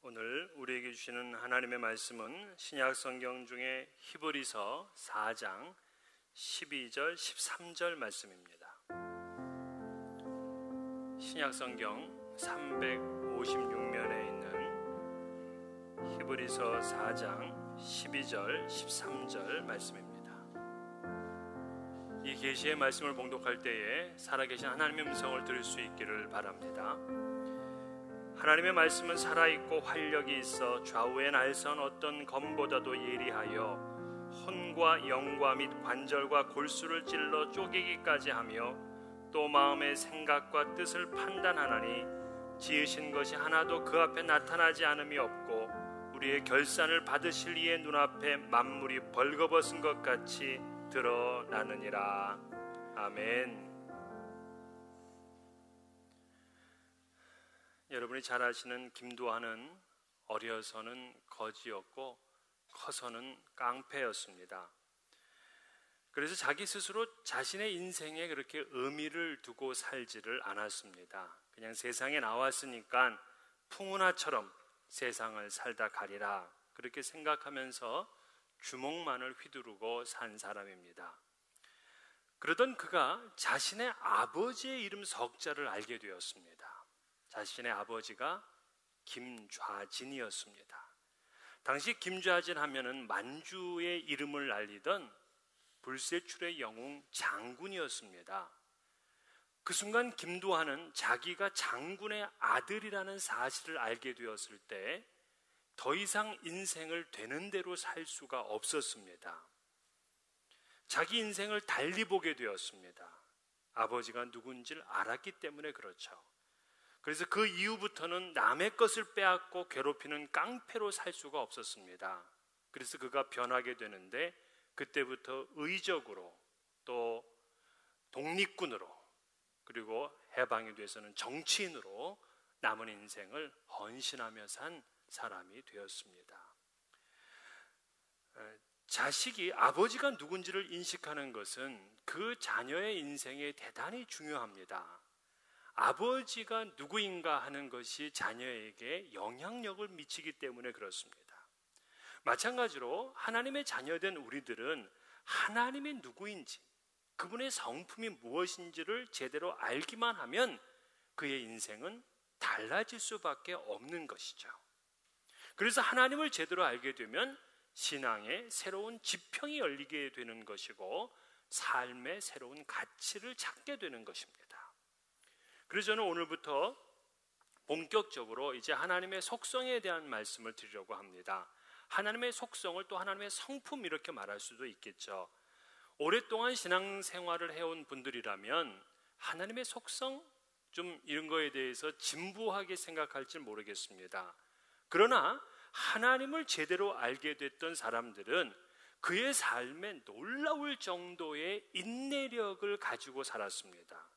오늘 우리에게 주시는 하나님의 말씀은 신약 성경 중에 히브리서 4장 12절 13절 말씀입니다. 신약 성경 356면에 있는 히브리서 4장 12절 13절 말씀입니다. 이 계시의 말씀을 봉독할 때에 살아계신 하나님의 음성을 들을 수 있기를 바랍니다. 하나님의 말씀은 살아있고 활력이 있어 좌우에 날선 어떤 검보다도 예리하여 혼과 영과 및 관절과 골수를 찔러 쪼개기까지 하며 또 마음의 생각과 뜻을 판단하나니 지으신 것이 하나도 그 앞에 나타나지 않음이 없고 우리의 결산을 받으실 이의 눈앞에 만물이 벌거벗은 것 같이 드러나느니라. 아멘. 여러분이 잘 아시는 김두한은 어려서는 거지였고 커서는 깡패였습니다. 그래서 자기 스스로 자신의 인생에 그렇게 의미를 두고 살지를 않았습니다. 그냥 세상에 나왔으니까 풍운하처럼 세상을 살다 가리라 그렇게 생각하면서 주먹만을 휘두르고 산 사람입니다. 그러던 그가 자신의 아버지의 이름 석자를 알게 되었습니다. 자신의 아버지가 김좌진이었습니다. 당시 김좌진 하면은 만주의 이름을 알리던 불세출의 영웅 장군이었습니다. 그 순간 김두한은 자기가 장군의 아들이라는 사실을 알게 되었을 때 더 이상 인생을 되는 대로 살 수가 없었습니다. 자기 인생을 달리 보게 되었습니다. 아버지가 누군지를 알았기 때문에 그렇죠. 그래서 그 이후부터는 남의 것을 빼앗고 괴롭히는 깡패로 살 수가 없었습니다. 그래서 그가 변하게 되는데 그때부터 의적으로 또 독립군으로 그리고 해방이 돼서는 정치인으로 남은 인생을 헌신하며 산 사람이 되었습니다. 자식이 아버지가 누군지를 인식하는 것은 그 자녀의 인생에 대단히 중요합니다. 아버지가 누구인가 하는 것이 자녀에게 영향력을 미치기 때문에 그렇습니다. 마찬가지로 하나님의 자녀된 우리들은 하나님이 누구인지 그분의 성품이 무엇인지를 제대로 알기만 하면 그의 인생은 달라질 수밖에 없는 것이죠. 그래서 하나님을 제대로 알게 되면 신앙의 새로운 지평이 열리게 되는 것이고 삶의 새로운 가치를 찾게 되는 것입니다. 그래서 저는 오늘부터 본격적으로 이제 하나님의 속성에 대한 말씀을 드리려고 합니다. 하나님의 속성을 또 하나님의 성품 이렇게 말할 수도 있겠죠. 오랫동안 신앙생활을 해온 분들이라면 하나님의 속성 좀 이런 거에 대해서 진부하게 생각할지 모르겠습니다. 그러나 하나님을 제대로 알게 됐던 사람들은 그의 삶에 놀라울 정도의 인내력을 가지고 살았습니다.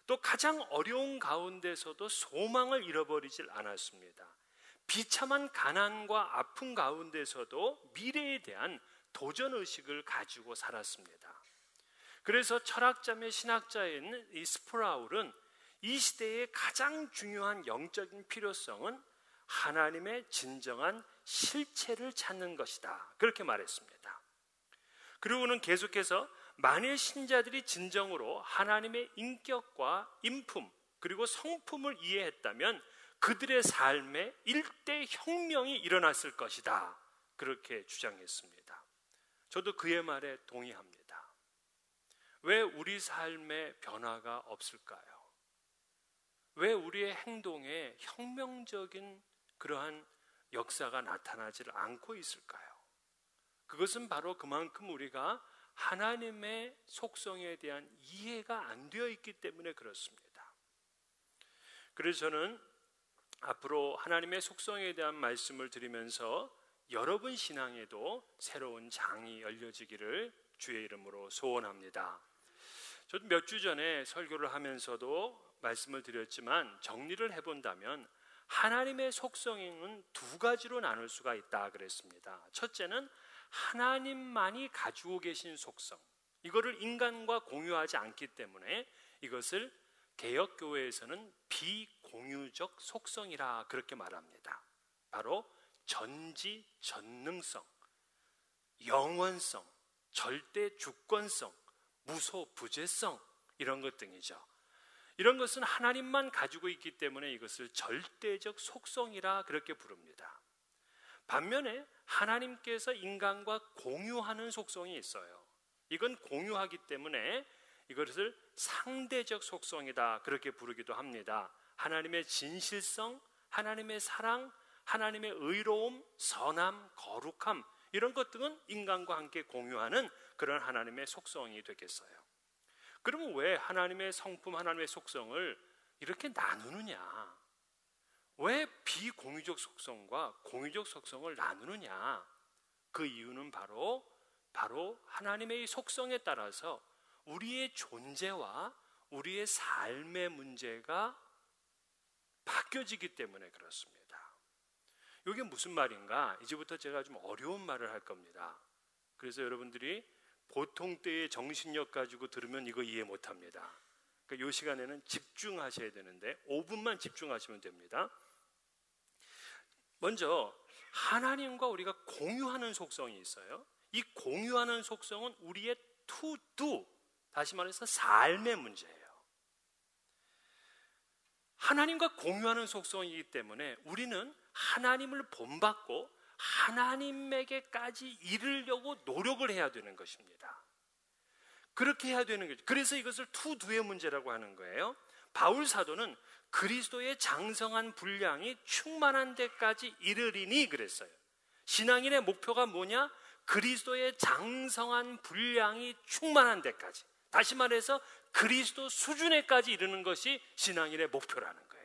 또 가장 어려운 가운데서도 소망을 잃어버리질 않았습니다. 비참한 가난과 아픔 가운데서도 미래에 대한 도전의식을 가지고 살았습니다. 그래서 철학자며 신학자인 이 스프라울은 이 시대의 가장 중요한 영적인 필요성은 하나님의 진정한 실체를 찾는 것이다 그렇게 말했습니다. 그리고는 계속해서 만일 신자들이 진정으로 하나님의 인격과 인품 그리고 성품을 이해했다면 그들의 삶에 일대 혁명이 일어났을 것이다 그렇게 주장했습니다. 저도 그의 말에 동의합니다. 왜 우리 삶에 변화가 없을까요? 왜 우리의 행동에 혁명적인 그러한 역사가 나타나지를 않고 있을까요? 그것은 바로 그만큼 우리가 하나님의 속성에 대한 이해가 안 되어 있기 때문에 그렇습니다. 그래서 저는 앞으로 하나님의 속성에 대한 말씀을 드리면서 여러분 신앙에도 새로운 장이 열려지기를 주의 이름으로 소원합니다. 저도 몇 주 전에 설교를 하면서도 말씀을 드렸지만 정리를 해본다면 하나님의 속성은 두 가지로 나눌 수가 있다 그랬습니다. 첫째는 하나님만이 가지고 계신 속성, 이거를 인간과 공유하지 않기 때문에 이것을 개혁교회에서는 비공유적 속성이라 그렇게 말합니다. 바로 전지전능성, 영원성, 절대 주권성, 무소부재성, 이런 것 등이죠. 이런 것은 하나님만 가지고 있기 때문에 이것을 절대적 속성이라 그렇게 부릅니다. 반면에 하나님께서 인간과 공유하는 속성이 있어요. 이건 공유하기 때문에 이것을 상대적 속성이다 그렇게 부르기도 합니다. 하나님의 진실성, 하나님의 사랑, 하나님의 의로움, 선함, 거룩함, 이런 것 등은 인간과 함께 공유하는 그런 하나님의 속성이 되겠어요. 그러면 왜 하나님의 성품, 하나님의 속성을 이렇게 나누느냐? 왜 비공유적 속성과 공유적 속성을 나누느냐? 그 이유는 바로 하나님의 속성에 따라서 우리의 존재와 우리의 삶의 문제가 바뀌어지기 때문에 그렇습니다. 이게 무슨 말인가? 이제부터 제가 좀 어려운 말을 할 겁니다. 그래서 여러분들이 보통 때의 정신력 가지고 들으면 이거 이해 못합니다. 그러니까 이 시간에는 집중하셔야 되는데 5분만 집중하시면 됩니다. 먼저 하나님과 우리가 공유하는 속성이 있어요. 이 공유하는 속성은 우리의 to do, 다시 말해서 삶의 문제예요. 하나님과 공유하는 속성이기 때문에 우리는 하나님을 본받고 하나님에게까지 이르려고 노력을 해야 되는 것입니다. 그렇게 해야 되는 거죠. 그래서 이것을 to do의 문제라고 하는 거예요. 바울 사도는 그리스도의 장성한 분량이 충만한 데까지 이르리니 그랬어요. 신앙인의 목표가 뭐냐? 그리스도의 장성한 분량이 충만한 데까지, 다시 말해서 그리스도 수준에까지 이르는 것이 신앙인의 목표라는 거예요.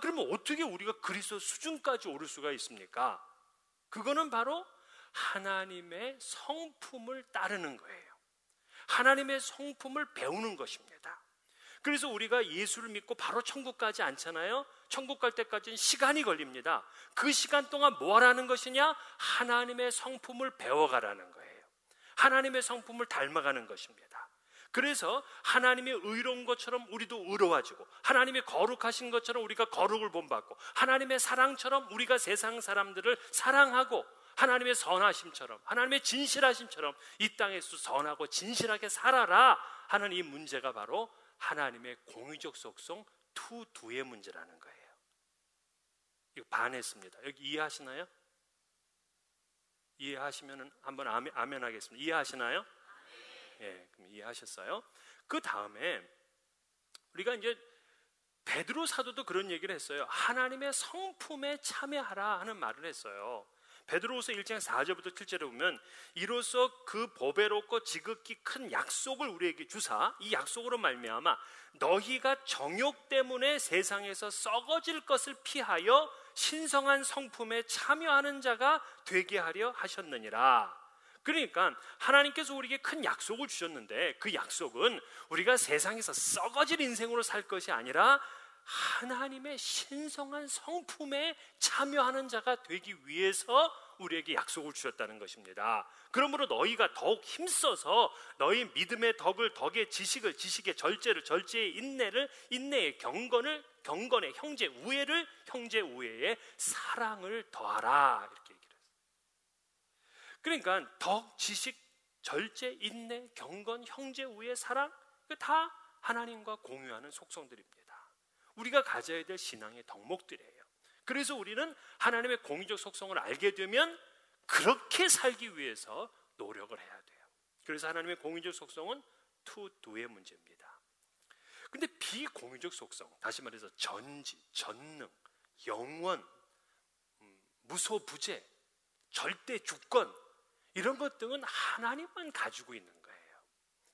그러면 어떻게 우리가 그리스도 수준까지 오를 수가 있습니까? 그거는 바로 하나님의 성품을 따르는 거예요. 하나님의 성품을 배우는 것입니다. 그래서 우리가 예수를 믿고 바로 천국 가지 않잖아요. 천국 갈 때까지는 시간이 걸립니다. 그 시간 동안 뭐 하라는 것이냐? 하나님의 성품을 배워가라는 거예요. 하나님의 성품을 닮아가는 것입니다. 그래서 하나님의 의로운 것처럼 우리도 의로워지고, 하나님의 거룩하신 것처럼 우리가 거룩을 본받고, 하나님의 사랑처럼 우리가 세상 사람들을 사랑하고, 하나님의 선하심처럼, 하나님의 진실하심처럼 이 땅에서 선하고 진실하게 살아라 하는 이 문제가 바로 하나님의 공유적 속성 to do의 문제라는 거예요. 이거 반했습니다. 여기 이해하시나요? 이해하시면 한번 아멘 하겠습니다. 이해하시나요? 예, 그럼 이해하셨어요? 그 다음에 우리가 이제 베드로 사도도 그런 얘기를 했어요. 하나님의 성품에 참여하라 하는 말을 했어요. 베드로후서 1장 4절부터 7절에 보면 이로써 그 보배롭고 지극히 큰 약속을 우리에게 주사 이 약속으로 말미암아 너희가 정욕 때문에 세상에서 썩어질 것을 피하여 신성한 성품에 참여하는 자가 되게 하려 하셨느니라. 그러니까 하나님께서 우리에게 큰 약속을 주셨는데 그 약속은 우리가 세상에서 썩어질 인생으로 살 것이 아니라 하나님의 신성한 성품에 참여하는 자가 되기 위해서 우리에게 약속을 주셨다는 것입니다. 그러므로 너희가 더욱 힘써서 너희 믿음의 덕의 지식을, 지식의 절제를, 절제의 인내를, 인내의 경건의 형제 우애를, 형제 우애의 사랑을 더하라, 이렇게 얘기를 했어요. 그러니까 덕, 지식, 절제, 인내, 경건, 형제 우애, 사랑, 이거 다 하나님과 공유하는 속성들입니다. 우리가 가져야 될 신앙의 덕목들이에요. 그래서 우리는 하나님의 공유적 속성을 알게 되면 그렇게 살기 위해서 노력을 해야 돼요. 그래서 하나님의 공유적 속성은 to do의 문제입니다. 근데 비공유적 속성, 다시 말해서 전지, 전능, 영원, 무소부재, 절대 주권, 이런 것 등은 하나님만 가지고 있는 거예요.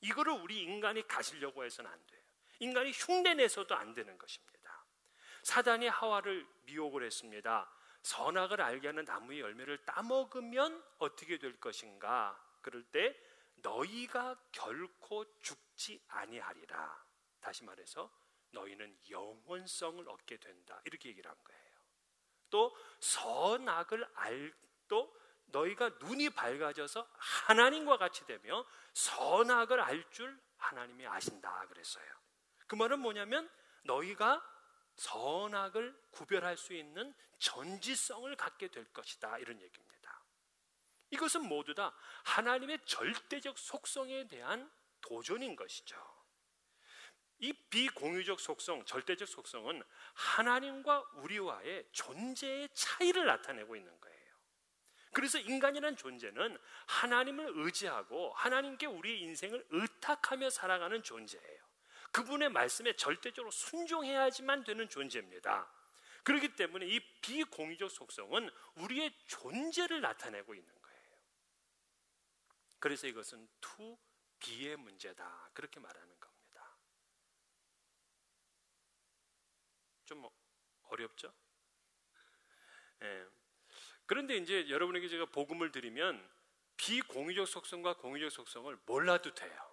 이거를 우리 인간이 가지려고 해서는 안 돼요. 인간이 흉내내서도 안 되는 것입니다. 사단이 하와를 미혹을 했습니다. 선악을 알게 하는 나무의 열매를 따먹으면 어떻게 될 것인가? 그럴 때 너희가 결코 죽지 아니하리라. 다시 말해서 너희는 영원성을 얻게 된다, 이렇게 얘기를 한 거예요. 또 선악을 또 너희가 눈이 밝아져서 하나님과 같이 되며 선악을 알 줄 하나님이 아신다 그랬어요. 그 말은 뭐냐면 너희가 선악을 구별할 수 있는 전지성을 갖게 될 것이다, 이런 얘기입니다. 이것은 모두 다 하나님의 절대적 속성에 대한 도전인 것이죠. 이 비공유적 속성, 절대적 속성은 하나님과 우리와의 존재의 차이를 나타내고 있는 거예요. 그래서 인간이라는 존재는 하나님을 의지하고 하나님께 우리의 인생을 의탁하며 살아가는 존재예요. 그분의 말씀에 절대적으로 순종해야지만 되는 존재입니다. 그렇기 때문에 이 비공유적 속성은 우리의 존재를 나타내고 있는 거예요. 그래서 이것은 to be의 문제다, 그렇게 말하는 겁니다. 좀 어렵죠? 예. 그런데 이제 여러분에게 제가 복음을 드리면 비공유적 속성과 공유적 속성을 몰라도 돼요.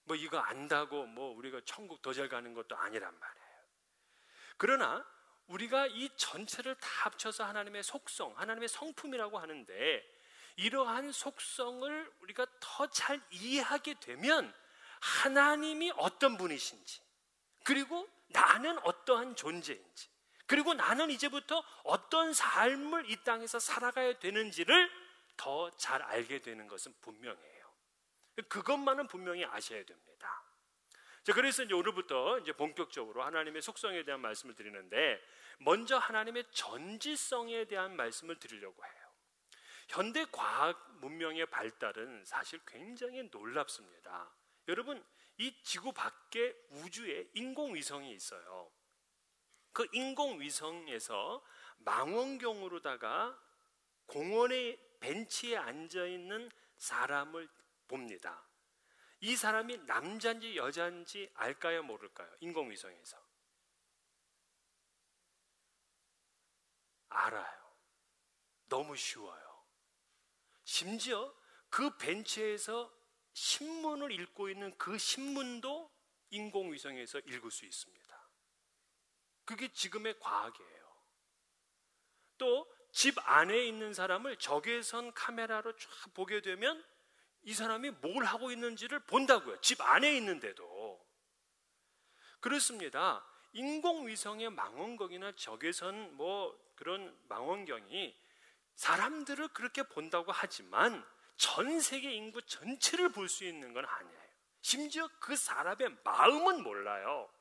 뭐 이거 안다고 뭐 우리가 천국 더 잘 가는 것도 아니란 말이에요. 그러나 우리가 이 전체를 다 합쳐서 하나님의 속성, 하나님의 성품이라고 하는데, 이러한 속성을 우리가 더 잘 이해하게 되면 하나님이 어떤 분이신지, 그리고 나는 어떠한 존재인지, 그리고 나는 이제부터 어떤 삶을 이 땅에서 살아가야 되는지를 더 잘 알게 되는 것은 분명해요. 그것만은 분명히 아셔야 됩니다. 자, 그래서 이제 오늘부터 이제 본격적으로 하나님의 속성에 대한 말씀을 드리는데, 먼저 하나님의 전지성에 대한 말씀을 드리려고 해요. 현대 과학 문명의 발달은 사실 굉장히 놀랍습니다. 여러분, 이 지구 밖에 우주에 인공위성이 있어요. 그 인공위성에서 망원경으로다가 공원의 벤치에 앉아있는 사람을 봅니다. 이 사람이 남자인지 여자인지 알까요, 모를까요? 인공위성에서 알아요. 너무 쉬워요. 심지어 그 벤치에서 신문을 읽고 있는 그 신문도 인공위성에서 읽을 수 있습니다. 그게 지금의 과학이에요. 또 집 안에 있는 사람을 적외선 카메라로 쫙 보게 되면 이 사람이 뭘 하고 있는지를 본다고요. 집 안에 있는데도. 그렇습니다. 인공위성의 망원경이나 적외선 그런 망원경이 사람들을 그렇게 본다고 하지만 전 세계 인구 전체를 볼 수 있는 건 아니에요. 심지어 그 사람의 마음은 몰라요.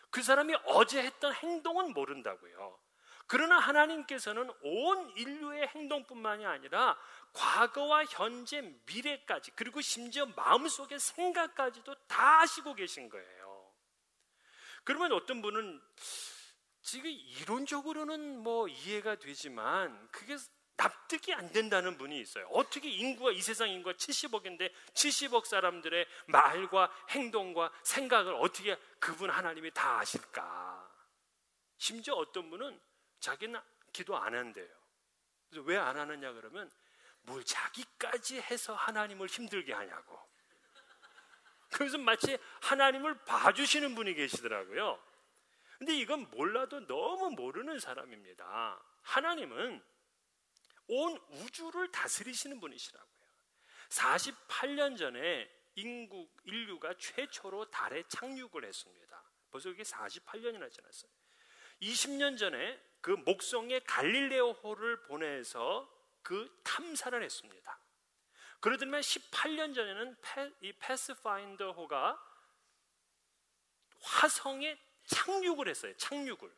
그 사람이 어제 했던 행동은 모른다고요. 그러나 하나님께서는 온 인류의 행동뿐만이 아니라 과거와 현재, 미래까지, 그리고 심지어 마음속의 생각까지도 다 아시고 계신 거예요. 그러면 어떤 분은 지금 이론적으로는 뭐 이해가 되지만 그게 납득이 안 된다는 분이 있어요. 어떻게 이 세상 인구가 70억인데 70억 사람들의 말과 행동과 생각을 어떻게 그분 하나님이 다 아실까? 심지어 어떤 분은 자기는 기도 안 한대요. 그래서 왜 안 하느냐 그러면 뭘 자기까지 해서 하나님을 힘들게 하냐고. 그래서 마치 하나님을 봐주시는 분이 계시더라고요. 근데 이건 몰라도 너무 모르는 사람입니다. 하나님은 온 우주를 다스리시는 분이시라고요. 48년 전에 인류가 최초로 달에 착륙을 했습니다. 벌써 그게 48년이나 지났어요. 20년 전에 그 목성의 갈릴레오호를 보내서 그 탐사를 했습니다. 그러더니만 18년 전에는 이 패스파인더호가 화성에 착륙을 했어요. 착륙을.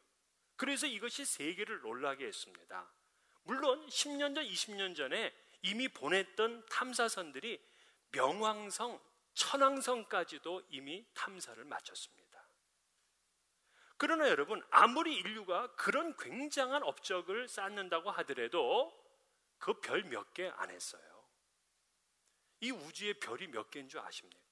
그래서 이것이 세계를 놀라게 했습니다. 물론 10년 전, 20년 전에 이미 보냈던 탐사선들이 명왕성, 천왕성까지도 이미 탐사를 마쳤습니다. 그러나 여러분, 아무리 인류가 그런 굉장한 업적을 쌓는다고 하더라도 그 별 몇 개 안 했어요. 이 우주의 별이 몇 개인 줄 아십니까?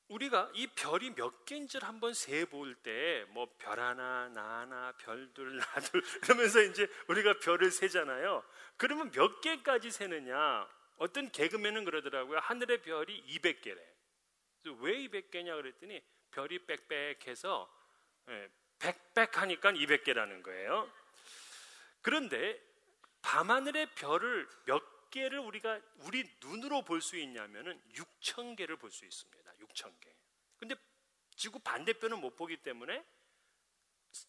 우리가 이 별이 몇 개인지를 한번 세볼 때 뭐 별 하나, 나 하나, 별둘, 나둘 이러면서 이제 우리가 별을 세잖아요. 그러면 몇 개까지 세느냐? 어떤 개그맨은 그러더라고요. 하늘의 별이 200개래. 왜 200개냐 그랬더니 별이 빽빽해서 빽빽하니까 200개라는 거예요. 그런데 밤하늘의 별을 몇 개를 우리 눈으로 볼 수 있냐면은 6,000개를 볼 수 있습니다. 6,000개. 근데 지구 반대편은 못 보기 때문에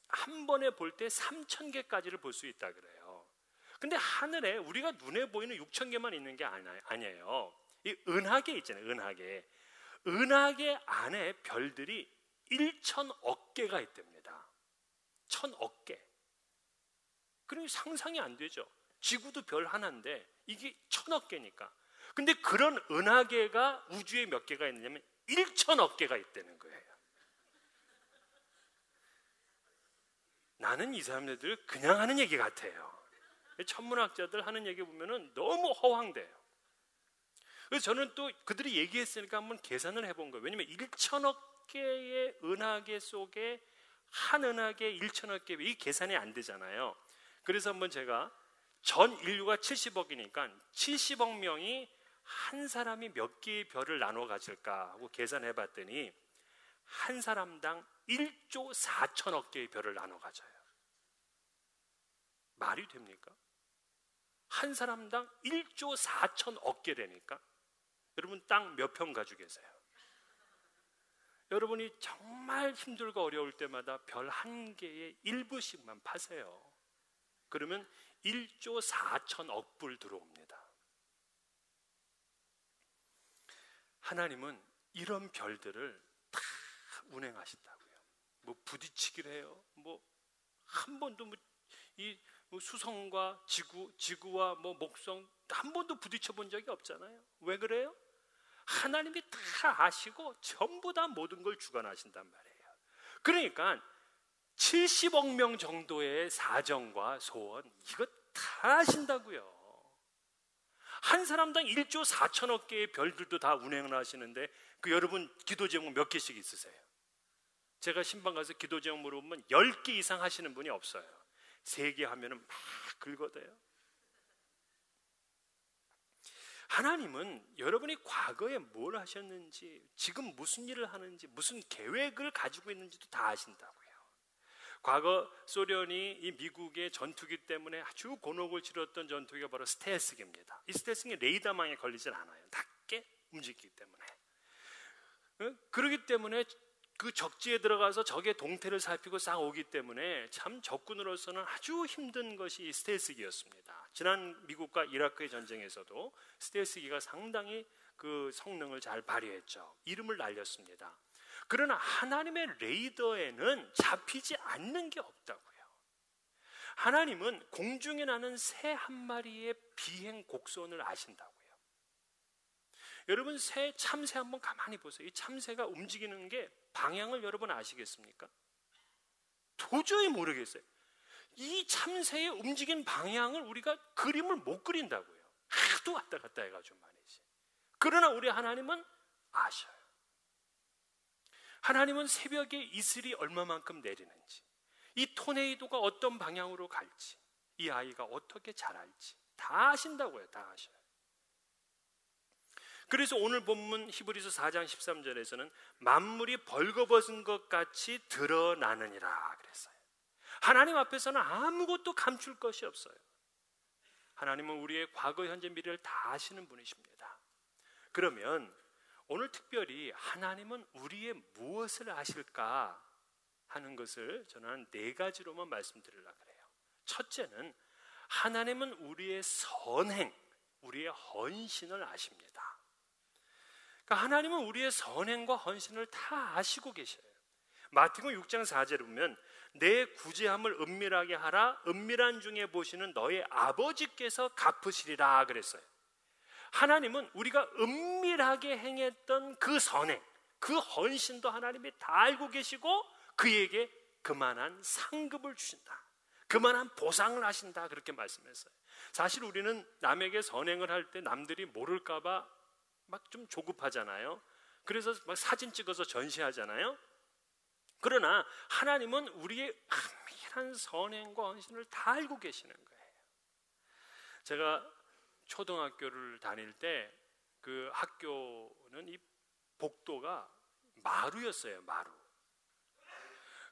한 번에 볼 때 3,000개까지를 볼 수 있다 그래요. 근데 하늘에 우리가 눈에 보이는 6,000개만 있는 게 아니에요. 이 은하계 있잖아요. 은하계 안에 별들이 1,000억 개가 있답니다. 1,000억 개. 그러니 상상이 안 되죠. 지구도 별 하나인데 이게 1,000억 개니까. 근데 그런 은하계가 우주에 몇 개가 있느냐면 1,000억 개가 있다는 거예요. 나는 이 사람들 그냥 하는 얘기 같아요. 천문학자들 하는 얘기 보면은 너무 허황돼요. 그래서 저는 또 그들이 얘기했으니까 한번 계산을 해본 거예요. 왜냐면 1,000억 개의 은하계 속에 한 은하계 1,000억 개, 이 계산이 안 되잖아요. 그래서 한번 제가 전 인류가 70억이니까 70억 명이 한 사람이 몇 개의 별을 나눠 가질까 하고 계산해 봤더니 한 사람당 1조 4천억 개의 별을 나눠 가져요. 말이 됩니까? 한 사람당 1조 4천억 개라니까. 여러분 땅 몇 평 가지고 계세요? 여러분이 정말 힘들고 어려울 때마다 별 한 개의 일부씩만 파세요. 그러면 1조 4천억 불 들어옵니다. 하나님은 이런 별들을 다 운행하신다고요. 뭐 부딪히기를 해요. 뭐 한 번도 이 수성과 지구와 뭐 목성 한 번도 부딪혀 본 적이 없잖아요. 왜 그래요? 하나님이 다 아시고 전부 다 모든 걸 주관하신단 말이에요. 그러니까 70억 명 정도의 사정과 소원 이거 다 하신다고요. 한 사람당 1조 4천억 개의 별들도 다 운행을 하시는데 그 여러분 기도 제목 몇 개씩 있으세요? 제가 신방 가서 기도 제목 물어보면 10개 이상 하시는 분이 없어요. 3개 하면은 막 긁어대요. 하나님은 여러분이 과거에 뭘 하셨는지, 지금 무슨 일을 하는지, 무슨 계획을 가지고 있는지도 다 아신다고요. 과거 소련이 이 미국의 전투기 때문에 아주 곤혹을 치렀던 전투기가 바로 스텔스기입니다. 이 스텔스기 레이더망에 걸리질 않아요. 낮게 움직이기 때문에. 그렇기 때문에 그 적지에 들어가서 적의 동태를 살피고 싹 오기 때문에 참 적군으로서는 아주 힘든 것이 스텔스기였습니다. 지난 미국과 이라크의 전쟁에서도 스텔스기가 상당히 그 성능을 잘 발휘했죠. 이름을 날렸습니다. 그러나 하나님의 레이더에는 잡히지 않는 게 없다고요. 하나님은 공중에 나는 새 한 마리의 비행 곡선을 아신다고요. 여러분 참새 한번 가만히 보세요. 이 참새가 움직이는 게 방향을 여러분 아시겠습니까? 도저히 모르겠어요. 이 참새의 움직이는 방향을 우리가 그림을 못 그린다고요. 하도 왔다 갔다 해가지고 말이지. 그러나 우리 하나님은 아셔요. 하나님은 새벽에 이슬이 얼마만큼 내리는지, 이 토네이도가 어떤 방향으로 갈지, 이 아이가 어떻게 자랄지 다 아신다고요. 다 아셔요. 그래서 오늘 본문 히브리서 4장 13절에서는 만물이 벌거벗은 것 같이 드러나느니라 그랬어요. 하나님 앞에서는 아무것도 감출 것이 없어요. 하나님은 우리의 과거, 현재, 미래를 다 아시는 분이십니다. 그러면 오늘 특별히 하나님은 우리의 무엇을 아실까 하는 것을 저는 한 4가지로만 말씀드리려고 그래요. 첫째는 하나님은 우리의 선행, 우리의 헌신을 아십니다. 그러니까 하나님은 우리의 선행과 헌신을 다 아시고 계셔요. 마태복음 6장 4절에 보면 내 구제함을 은밀하게 하라, 은밀한 중에 보시는 너의 아버지께서 갚으시리라 그랬어요. 하나님은 우리가 은밀하게 행했던 그 선행, 그 헌신도 하나님이 다 알고 계시고 그에게 그만한 상급을 주신다, 그만한 보상을 하신다, 그렇게 말씀했어요. 사실 우리는 남에게 선행을 할 때 남들이 모를까 봐 막 좀 조급하잖아요. 그래서 막 사진 찍어서 전시하잖아요. 그러나 하나님은 우리의 은밀한 선행과 헌신을 다 알고 계시는 거예요. 제가 초등학교를 다닐 때 그 학교는 이 복도가 마루였어요.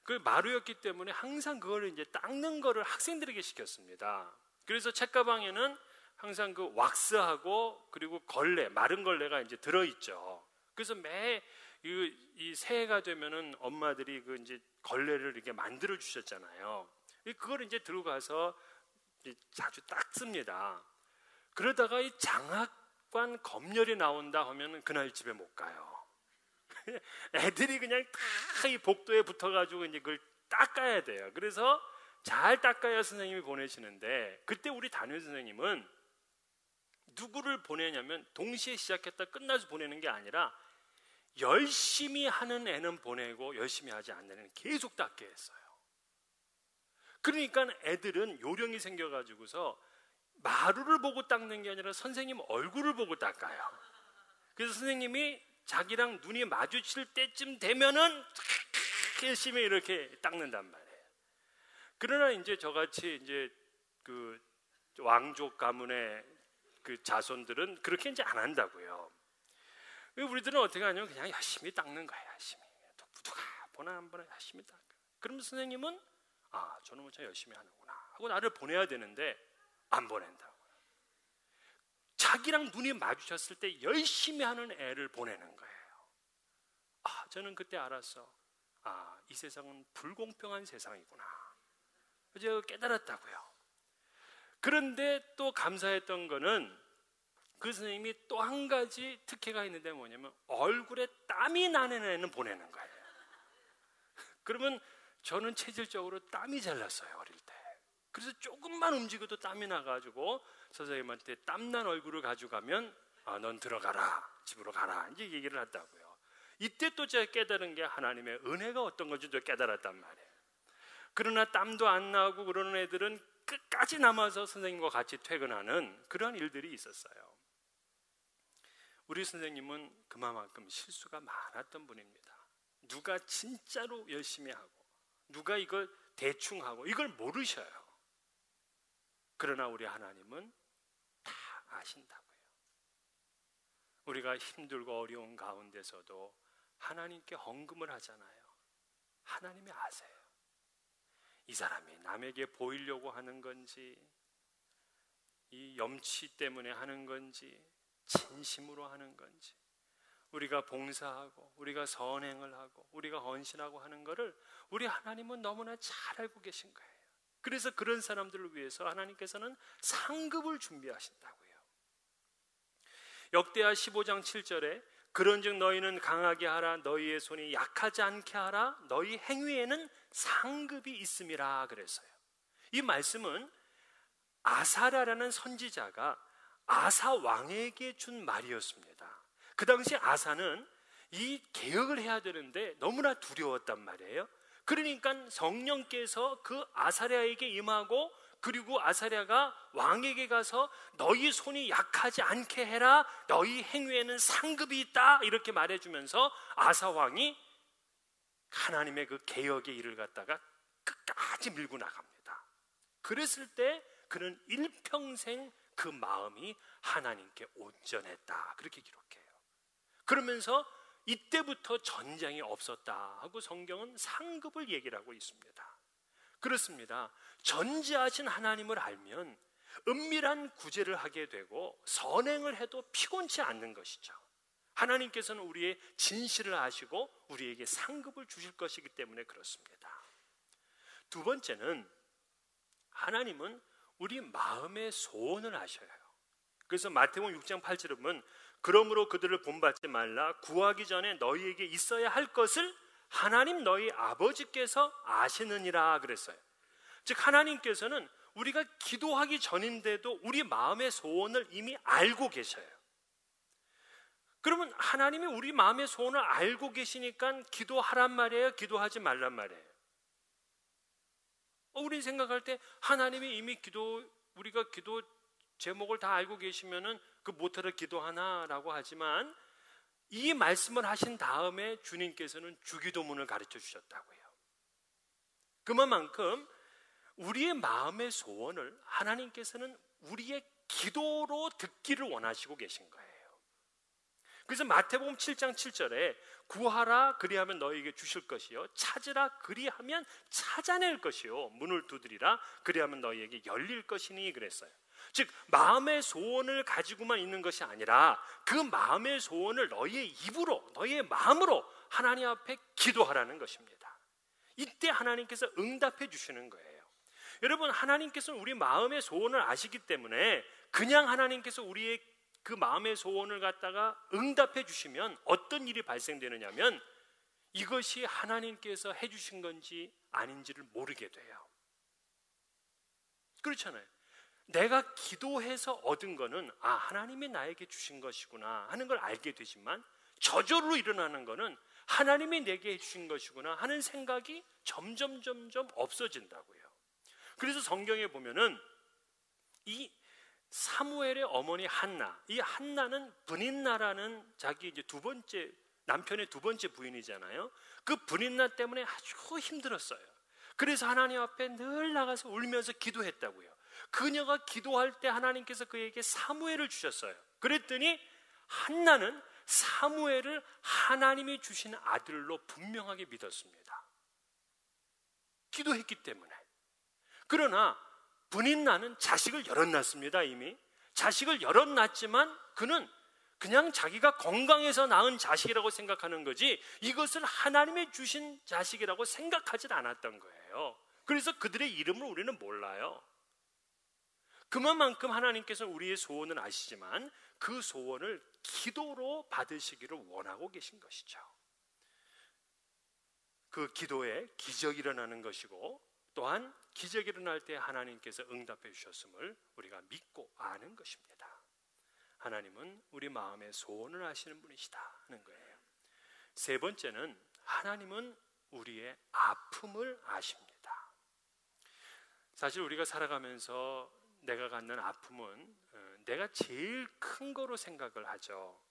그 마루였기 때문에 항상 그거를 이제 닦는 거를 학생들에게 시켰습니다. 그래서 책가방에는 항상 그 왁스하고 그리고 걸레, 마른 걸레가 이제 들어있죠. 그래서 매 이 새해가 되면은 엄마들이 그 이제 걸레를 이렇게 만들어 주셨잖아요. 그걸 이제 들고 가서 자주 닦습니다. 그러다가 이 장학관 검열이 나온다 하면은 그날 집에 못 가요. 애들이 그냥 다 이 복도에 붙어가지고 이제 그걸 닦아야 돼요. 그래서 잘 닦아야 선생님이 보내시는데, 그때 우리 담임 선생님은 누구를 보내냐면 동시에 시작했다 끝나서 보내는 게 아니라 열심히 하는 애는 보내고 열심히 하지 않는 애는 계속 닦게 했어요. 그러니까 애들은 요령이 생겨가지고서 마루를 보고 닦는 게 아니라 선생님 얼굴을 보고 닦아요. 그래서 선생님이 자기랑 눈이 마주칠 때쯤 되면은 열심히 이렇게 닦는단 말이에요. 그러나 이제 저같이 이제 그 왕족 가문의 그 자손들은 그렇게 이제 안 한다고요. 우리들은 어떻게 하냐면 그냥 열심히 닦는 거야. 열심히 누가 보나 안 보나 열심히 닦아. 그럼 선생님은 저놈은 참 열심히 하는구나 하고 나를 보내야 되는데 안 보낸다고요. 자기랑 눈이 마주쳤을 때 열심히 하는 애를 보내는 거예요. 저는 그때 알았어. 이 세상은 불공평한 세상이구나. 제가 깨달았다고요. 그런데 또 감사했던 거는 그 선생님이 또 한 가지 특혜가 있는데 뭐냐면 얼굴에 땀이 나는 애는 보내는 거예요. 그러면 저는 체질적으로 땀이 잘 났어요, 어릴 때. 그래서 조금만 움직여도 땀이 나가지고 선생님한테 땀난 얼굴을 가져가면 넌 들어가라, 집으로 가라 이제 얘기를 했다고요. 이때 또 제가 깨달은 게 하나님의 은혜가 어떤 건지도 깨달았단 말이에요. 그러나 땀도 안 나고 그러는 애들은 끝까지 남아서 선생님과 같이 퇴근하는 그런 일들이 있었어요. 우리 선생님은 그만큼 실수가 많았던 분입니다. 누가 진짜로 열심히 하고 누가 이걸 대충 하고 이걸 모르셔요. 그러나 우리 하나님은 다 아신다고요. 우리가 힘들고 어려운 가운데서도 하나님께 헌금을 하잖아요. 하나님이 아세요. 이 사람이 남에게 보이려고 하는 건지, 이 염치 때문에 하는 건지, 진심으로 하는 건지, 우리가 봉사하고 우리가 선행을 하고 우리가 헌신하고 하는 것을 우리 하나님은 너무나 잘 알고 계신 거예요. 그래서 그런 사람들을 위해서 하나님께서는 상급을 준비하신다고요. 역대하 15장 7절에 그런즉 너희는 강하게 하라, 너희의 손이 약하지 않게 하라, 너희 행위에는 상급이 있음이라 그랬어요. 이 말씀은 아사랴라는 선지자가 아사 왕에게 준 말이었습니다. 그 당시 아사는 이 개혁을 해야 되는데 너무나 두려웠단 말이에요. 그러니까 성령께서 그 아사랴에게 임하고, 그리고 아사랴가 왕에게 가서 너희 손이 약하지 않게 해라, 너희 행위에는 상급이 있다 이렇게 말해주면서 아사 왕이 하나님의 그 개혁의 일을 갖다가 끝까지 밀고 나갑니다. 그랬을 때 그는 일평생 그 마음이 하나님께 온전했다 그렇게 기록해요. 그러면서 이때부터 전쟁이 없었다 하고 성경은 상급을 얘기를 하고 있습니다. 그렇습니다. 전지하신 하나님을 알면 은밀한 구제를 하게 되고 선행을 해도 피곤치 않는 것이죠. 하나님께서는 우리의 진실을 아시고 우리에게 상급을 주실 것이기 때문에 그렇습니다. 두 번째는 하나님은 우리 마음의 소원을 아셔요. 그래서 마태복음 6장 8절에 보면 그러므로 그들을 본받지 말라, 구하기 전에 너희에게 있어야 할 것을 하나님 너희 아버지께서 아시느니라 그랬어요. 즉 하나님께서는 우리가 기도하기 전인데도 우리 마음의 소원을 이미 알고 계셔요. 그러면 하나님이 우리 마음의 소원을 알고 계시니까 기도하란 말이에요, 기도하지 말란 말이에요? 우리 생각할 때 하나님이 이미 우리가 기도 제목을 다 알고 계시면은 그 못하러 기도하나라고 하지만, 이 말씀을 하신 다음에 주님께서는 주기도문을 가르쳐 주셨다고요. 그만큼 우리의 마음의 소원을 하나님께서는 우리의 기도로 듣기를 원하시고 계신 거예요. 그래서 마태복음 7장 7절에 구하라 그리하면 너희에게 주실 것이요, 찾으라 그리하면 찾아낼 것이요, 문을 두드리라 그리하면 너희에게 열릴 것이니 그랬어요. 즉 마음의 소원을 가지고만 있는 것이 아니라 그 마음의 소원을 너희의 입으로, 너희의 마음으로 하나님 앞에 기도하라는 것입니다. 이때 하나님께서 응답해 주시는 거예요. 여러분, 하나님께서는 우리 마음의 소원을 아시기 때문에 그냥 하나님께서 우리의 그 마음의 소원을 갖다가 응답해 주시면 어떤 일이 발생되느냐면 이것이 하나님께서 해주신 건지 아닌지를 모르게 돼요. 그렇잖아요. 내가 기도해서 얻은 거는 하나님이 나에게 주신 것이구나 하는 걸 알게 되지만 저절로 일어나는 거는 하나님이 내게 해주신 것이구나 하는 생각이 점점 없어진다고요. 그래서 성경에 보면은 이 사무엘의 어머니 한나, 이 한나는 브닌나라는 자기 이제 남편의 두 번째 부인이잖아요. 그 브닌나 때문에 아주 힘들었어요. 그래서 하나님 앞에 늘 나가서 울면서 기도했다고요. 그녀가 기도할 때 하나님께서 그에게 사무엘을 주셨어요. 그랬더니 한나는 사무엘을 하나님이 주신 아들로 분명하게 믿었습니다. 기도했기 때문에. 그러나 브닌나는 자식을 여럿 낳습니다. 이미 자식을 여럿 낳았지만 그는 그냥 자기가 건강해서 낳은 자식이라고 생각하는 거지 이것을 하나님이 주신 자식이라고 생각하지 않았던 거예요. 그래서 그들의 이름을 우리는 몰라요. 그만큼 하나님께서 우리의 소원을 아시지만 그 소원을 기도로 받으시기를 원하고 계신 것이죠. 그 기도에 기적이 일어나는 것이고 또한 기적이 일어날 때 하나님께서 응답해 주셨음을 우리가 믿고 아는 것입니다. 하나님은 우리 마음의 소원을 아시는 분이시다 하는 거예요. 세 번째는 하나님은 우리의 아픔을 아십니다. 사실 우리가 살아가면서 내가 갖는 아픔은 내가 제일 큰 거로 생각을 하죠.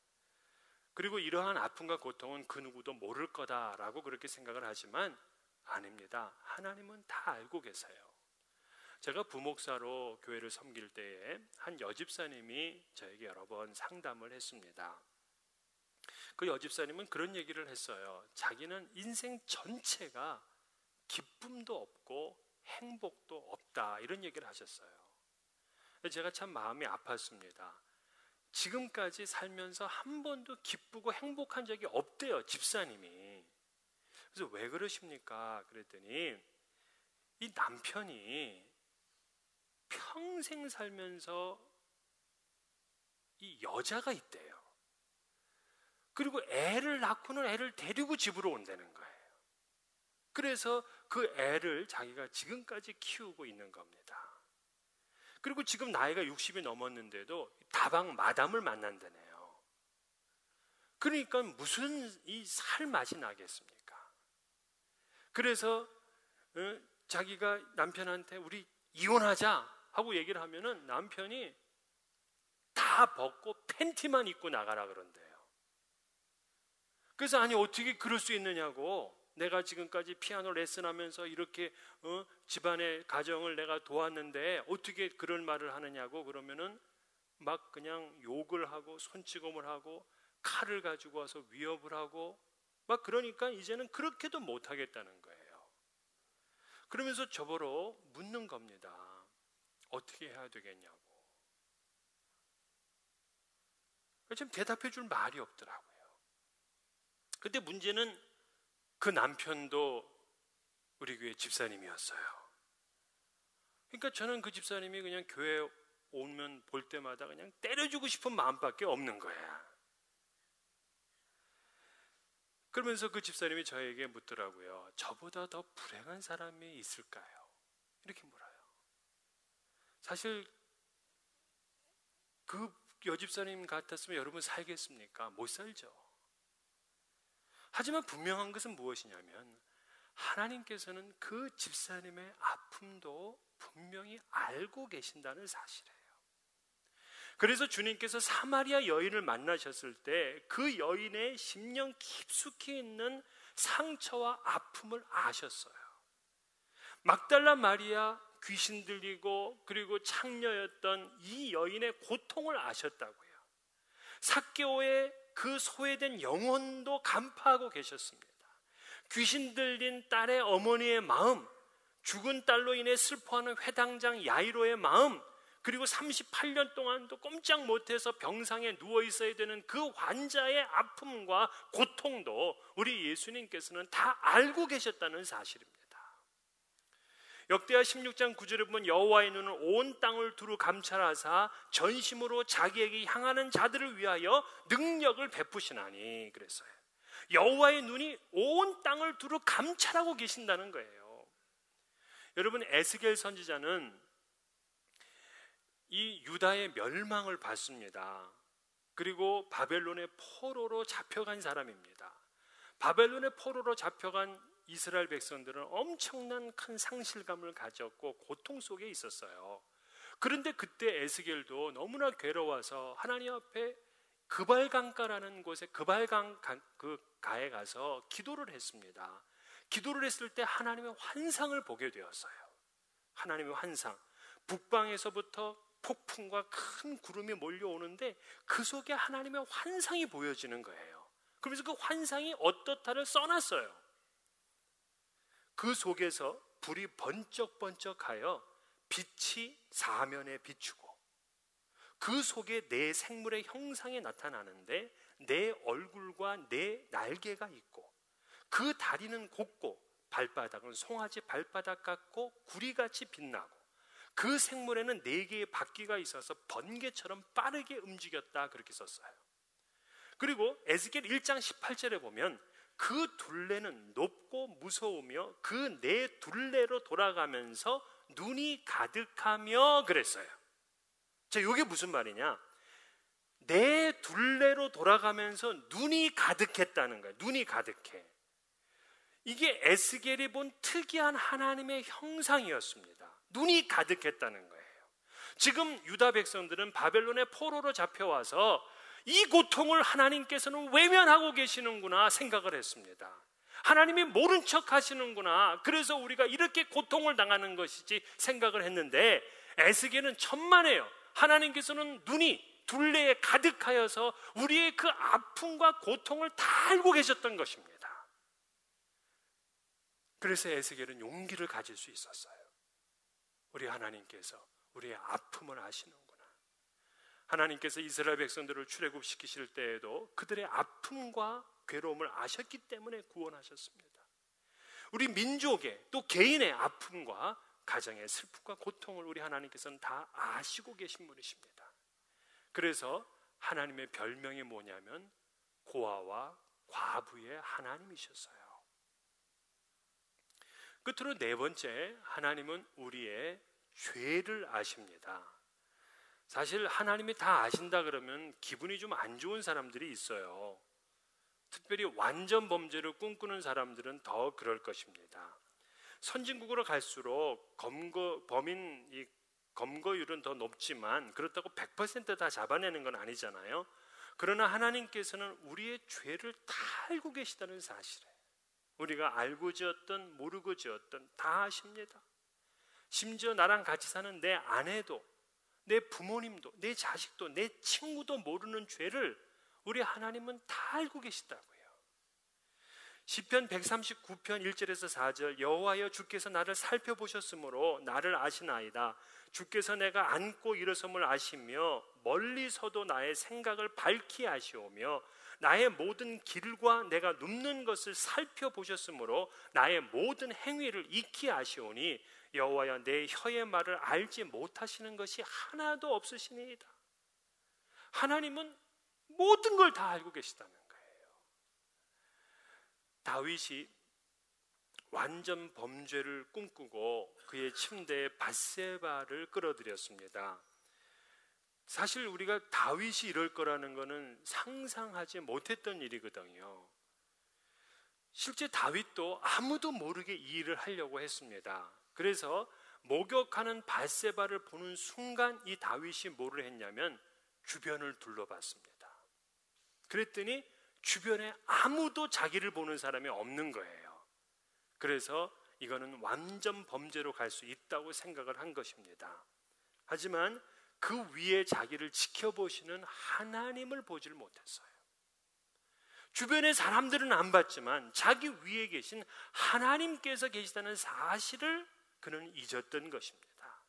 그리고 이러한 아픔과 고통은 그 누구도 모를 거다라고 그렇게 생각을 하지만 아닙니다. 하나님은 다 알고 계세요. 제가 부목사로 교회를 섬길 때에 한 여집사님이 저에게 여러 번 상담을 했습니다. 그 여집사님은 그런 얘기를 했어요. 자기는 인생 전체가 기쁨도 없고 행복도 없다 이런 얘기를 하셨어요. 제가 참 마음이 아팠습니다. 지금까지 살면서 한 번도 기쁘고 행복한 적이 없대요, 집사님이. 그래서 왜 그러십니까? 그랬더니 이 남편이 평생 살면서 이 여자가 있대요. 그리고 애를 낳고는 애를 데리고 집으로 온다는 거예요. 그래서 그 애를 자기가 지금까지 키우고 있는 겁니다. 그리고 지금 나이가 60이 넘었는데도 다방 마담을 만난다네요. 그러니까 무슨 이 살 맛이 나겠습니까? 그래서 자기가 남편한테 우리 이혼하자 하고 얘기를 하면은 남편이 다 벗고 팬티만 입고 나가라 그런대요. 그래서 아니 어떻게 그럴 수 있느냐고, 내가 지금까지 피아노 레슨하면서 이렇게 집안의 가정을 내가 도왔는데 어떻게 그런 말을 하느냐고 그러면은 막 그냥 욕을 하고 손찌검을 하고 칼을 가지고 와서 위협을 하고 막 그러니까 이제는 그렇게도 못하겠다는 거예요. 그러면서 저보러 묻는 겁니다. 어떻게 해야 되겠냐고. 지금 대답해 줄 말이 없더라고요. 근데 문제는 그 남편도 우리 교회 집사님이었어요. 그러니까 저는 그 집사님이 그냥 교회 오면 볼 때마다 그냥 때려주고 싶은 마음밖에 없는 거야. 그러면서 그 집사님이 저에게 묻더라고요. 저보다 더 불행한 사람이 있을까요? 이렇게 물어요. 사실 그 여집사님 같았으면 여러분 살겠습니까? 못 살죠. 하지만 분명한 것은 무엇이냐면 하나님께서는 그 집사님의 아픔도 분명히 알고 계신다는 사실이에요. 그래서 주님께서 사마리아 여인을 만나셨을 때 그 여인의 심령 깊숙이 있는 상처와 아픔을 아셨어요. 막달라 마리아, 귀신 들리고 그리고 창녀였던 이 여인의 고통을 아셨다고요. 삭개오의 그 소외된 영혼도 간파하고 계셨습니다. 귀신 들린 딸의 어머니의 마음, 죽은 딸로 인해 슬퍼하는 회당장 야이로의 마음, 그리고 38년 동안도 꼼짝 못해서 병상에 누워 있어야 되는 그 환자의 아픔과 고통도 우리 예수님께서는 다 알고 계셨다는 사실입니다. 역대하 16장 9절에 보면 여호와의 눈은 온 땅을 두루 감찰하사 전심으로 자기에게 향하는 자들을 위하여 능력을 베푸시나니 그랬어요. 여호와의 눈이 온 땅을 두루 감찰하고 계신다는 거예요. 여러분, 에스겔 선지자는 이 유다의 멸망을 봤습니다. 그리고 바벨론의 포로로 잡혀간 사람입니다. 바벨론의 포로로 잡혀간 이스라엘 백성들은 엄청난 큰 상실감을 가졌고 고통 속에 있었어요. 그런데 그때 에스겔도 너무나 괴로워서 하나님 앞에 그발강가라는 곳에 그발강 그 가에 가서 기도를 했습니다. 기도를 했을 때 하나님의 환상을 보게 되었어요. 하나님의 환상, 북방에서부터 폭풍과 큰 구름이 몰려오는데 그 속에 하나님의 환상이 보여지는 거예요. 그래서 그 환상이 어떻다를 써놨어요. 그 속에서 불이 번쩍번쩍하여 빛이 사면에 비추고 그 속에 내 생물의 형상이 나타나는데 내 얼굴과 내 날개가 있고 그 다리는 곱고 발바닥은 송아지 발바닥 같고 구리같이 빛나고 그 생물에는 4개의 바퀴가 있어서 번개처럼 빠르게 움직였다, 그렇게 썼어요. 그리고 에스겔 1장 18절에 보면 그 둘레는 높고 무서우며 그 네 둘레로 돌아가면서 눈이 가득하며 그랬어요. 자, 이게 무슨 말이냐? 네 둘레로 돌아가면서 눈이 가득했다는 거예요. 눈이 가득해. 이게 에스겔이 본 특이한 하나님의 형상이었습니다. 눈이 가득했다는 거예요. 지금 유다 백성들은 바벨론의 포로로 잡혀와서 이 고통을 하나님께서는 외면하고 계시는구나 생각을 했습니다. 하나님이 모른 척 하시는구나, 그래서 우리가 이렇게 고통을 당하는 것이지 생각을 했는데 에스겔은 천만에요. 하나님께서는 눈이 둘레에 가득하여서 우리의 그 아픔과 고통을 다 알고 계셨던 것입니다. 그래서 에스겔은 용기를 가질 수 있었어요. 우리 하나님께서 우리의 아픔을 아시는구나. 하나님께서 이스라엘 백성들을 출애굽시키실 때에도 그들의 아픔과 괴로움을 아셨기 때문에 구원하셨습니다. 우리 민족의 또 개인의 아픔과 가정의 슬픔과 고통을 우리 하나님께서는 다 아시고 계신 분이십니다. 그래서 하나님의 별명이 뭐냐면 고아와 과부의 하나님이셨어요. 끝으로 4번째, 하나님은 우리의 죄를 아십니다. 사실 하나님이 다 아신다 그러면 기분이 좀 안 좋은 사람들이 있어요. 특별히 완전 범죄를 꿈꾸는 사람들은 더 그럴 것입니다. 선진국으로 갈수록 범인 검거율은 더 높지만 그렇다고 100% 다 잡아내는 건 아니잖아요. 그러나 하나님께서는 우리의 죄를 다 알고 계시다는 사실에 우리가 알고 지었던 모르고 지었던 다 아십니다. 심지어 나랑 같이 사는 내 아내도 내 부모님도 내 자식도 내 친구도 모르는 죄를 우리 하나님은 다 알고 계시다고요. 시편 139편 1절에서 4절, 여호와여 주께서 나를 살펴보셨으므로 나를 아시나이다. 주께서 내가 앉고 일어섬을 아시며 멀리서도 나의 생각을 밝히 아시오며 나의 모든 길과 내가 눕는 것을 살펴보셨으므로 나의 모든 행위를 익히 아시오니 여호와여 내 혀의 말을 알지 못하시는 것이 하나도 없으시니이다. 하나님은 모든 걸 다 알고 계시다는 거예요. 다윗이 완전 범죄를 꿈꾸고 그의 침대에 밧세바를 끌어들였습니다. 사실 우리가 다윗이 이럴 거라는 것은 상상하지 못했던 일이거든요. 실제 다윗도 아무도 모르게 이 일을 하려고 했습니다. 그래서 목욕하는 밧세바를 보는 순간 이 다윗이 뭐를 했냐면 주변을 둘러봤습니다. 그랬더니 주변에 아무도 자기를 보는 사람이 없는 거예요. 그래서 이거는 완전 범죄로 갈 수 있다고 생각을 한 것입니다. 하지만 그 위에 자기를 지켜보시는 하나님을 보질 못했어요. 주변의 사람들은 안 봤지만 자기 위에 계신 하나님께서 계시다는 사실을 그는 잊었던 것입니다.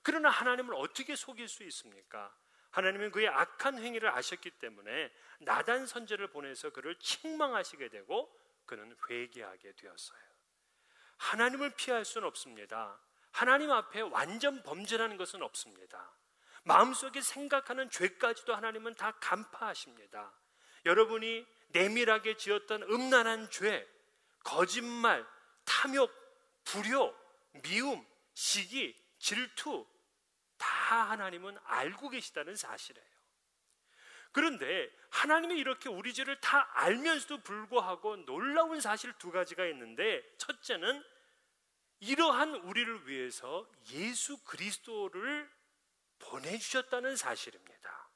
그러나 하나님을 어떻게 속일 수 있습니까? 하나님은 그의 악한 행위를 아셨기 때문에 나단 선지자를 보내서 그를 책망하시게 되고 그는 회개하게 되었어요. 하나님을 피할 수는 없습니다. 하나님 앞에 완전 범죄라는 것은 없습니다. 마음속에 생각하는 죄까지도 하나님은 다 간파하십니다. 여러분이 내밀하게 지었던 음란한 죄, 거짓말, 탐욕, 불효, 미움, 시기, 질투 다 하나님은 알고 계시다는 사실이에요. 그런데 하나님이 이렇게 우리 죄를 다 알면서도 불구하고 놀라운 사실 두 가지가 있는데, 첫째는 이러한 우리를 위해서 예수 그리스도를 보내주셨다는 사실입니다.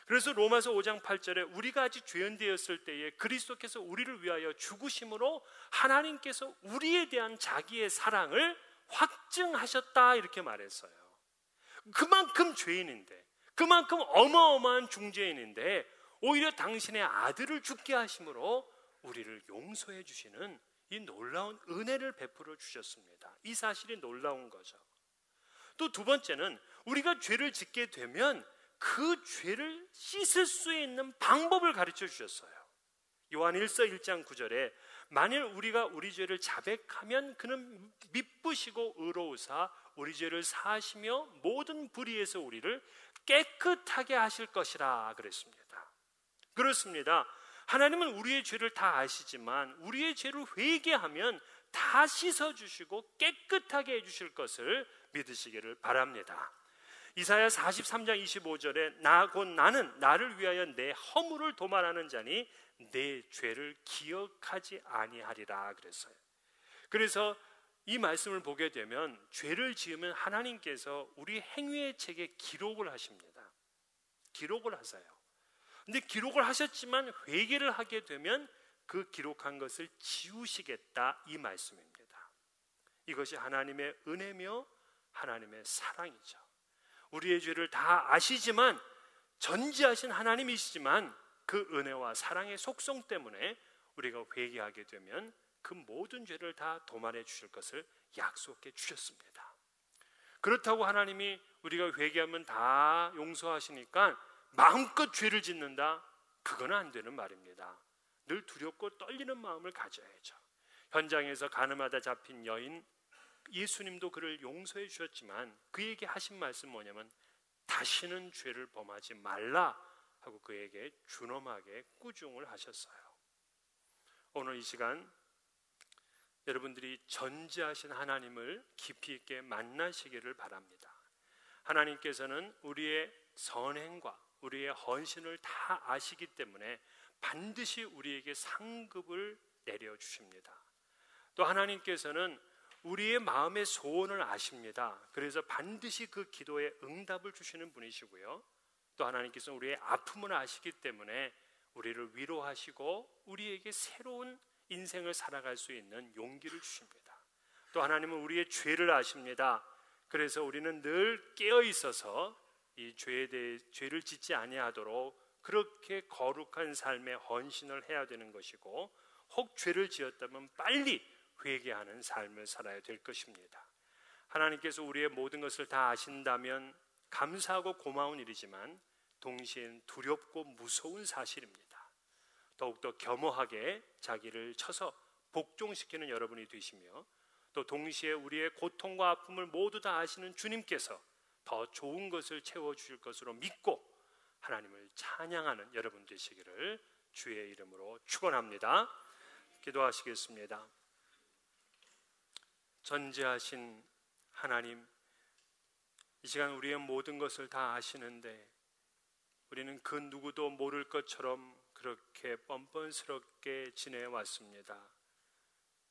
그래서 로마서 5장 8절에 우리가 아직 죄인되었을 때에 그리스도께서 우리를 위하여 죽으심으로 하나님께서 우리에 대한 자기의 사랑을 확증하셨다 이렇게 말했어요. 그만큼 죄인인데, 그만큼 어마어마한 중죄인인데 오히려 당신의 아들을 죽게 하심으로 우리를 용서해 주시는 이 놀라운 은혜를 베풀어 주셨습니다. 이 사실이 놀라운 거죠. 또 두 번째는 우리가 죄를 짓게 되면 그 죄를 씻을 수 있는 방법을 가르쳐 주셨어요. 요한 1서 1장 9절에 만일 우리가 우리 죄를 자백하면 그는 미쁘시고 의로우사 우리 죄를 사하시며 모든 불의에서 우리를 깨끗하게 하실 것이라 그랬습니다. 그렇습니다. 하나님은 우리의 죄를 다 아시지만 우리의 죄를 회개하면 다 씻어주시고 깨끗하게 해주실 것을 믿으시기를 바랍니다. 이사야 43장 25절에 나 곧 나는 나를 위하여 내 허물을 도말하는 자니 내 죄를 기억하지 아니하리라 그랬어요. 그래서 이 말씀을 보게 되면 죄를 지으면 하나님께서 우리 행위의 책에 기록을 하십니다. 기록을 하세요. 근데 기록을 하셨지만 회개를 하게 되면 그 기록한 것을 지우시겠다 이 말씀입니다. 이것이 하나님의 은혜며 하나님의 사랑이죠. 우리의 죄를 다 아시지만 전지하신 하나님이시지만 그 은혜와 사랑의 속성 때문에 우리가 회개하게 되면 그 모든 죄를 다 도말해 주실 것을 약속해 주셨습니다. 그렇다고 하나님이 우리가 회개하면 다 용서하시니까 마음껏 죄를 짓는다? 그건 안 되는 말입니다. 늘 두렵고 떨리는 마음을 가져야죠. 현장에서 가늠하다 잡힌 여인, 예수님도 그를 용서해 주셨지만 그에게 하신 말씀 뭐냐면 다시는 죄를 범하지 말라 하고 그에게 준엄하게 꾸중을 하셨어요. 오늘 이 시간 여러분들이 전지하신 하나님을 깊이 있게 만나시기를 바랍니다. 하나님께서는 우리의 선행과 우리의 헌신을 다 아시기 때문에 반드시 우리에게 상급을 내려주십니다. 또 하나님께서는 우리의 마음의 소원을 아십니다. 그래서 반드시 그 기도에 응답을 주시는 분이시고요. 또 하나님께서는 우리의 아픔을 아시기 때문에 우리를 위로하시고 우리에게 새로운 인생을 살아갈 수 있는 용기를 주십니다. 또 하나님은 우리의 죄를 아십니다. 그래서 우리는 늘 깨어 있어서 이 죄에 대해 죄를 짓지 아니하도록 그렇게 거룩한 삶의 헌신을 해야 되는 것이고, 혹 죄를 지었다면 빨리 회개하는 삶을 살아야 될 것입니다. 하나님께서 우리의 모든 것을 다 아신다면 감사하고 고마운 일이지만 동시엔 두렵고 무서운 사실입니다. 더욱더 겸허하게 자기를 쳐서 복종시키는 여러분이 되시며, 또 동시에 우리의 고통과 아픔을 모두 다 아시는 주님께서 더 좋은 것을 채워주실 것으로 믿고 하나님을 찬양하는 여러분 되시기를 주의 이름으로 축원합니다. 기도하시겠습니다. 전지하신 하나님, 이 시간 우리의 모든 것을 다 아시는데 우리는 그 누구도 모를 것처럼 그렇게 뻔뻔스럽게 지내왔습니다.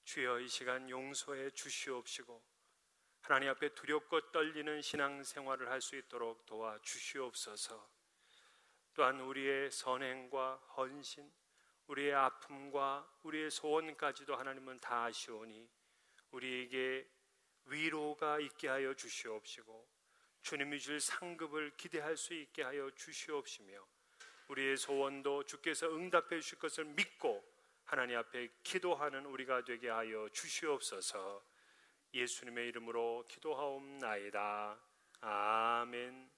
주여, 이 시간 용서해 주시옵시고 하나님 앞에 두렵고 떨리는 신앙생활을 할 수 있도록 도와주시옵소서. 또한 우리의 선행과 헌신, 우리의 아픔과 우리의 소원까지도 하나님은 다 아시오니 우리에게 위로가 있게 하여 주시옵시고 주님이 줄 상급을 기대할 수 있게 하여 주시옵시며 우리의 소원도 주께서 응답해 주실 것을 믿고 하나님 앞에 기도하는 우리가 되게 하여 주시옵소서. 예수님의 이름으로 기도하옵나이다. 아멘.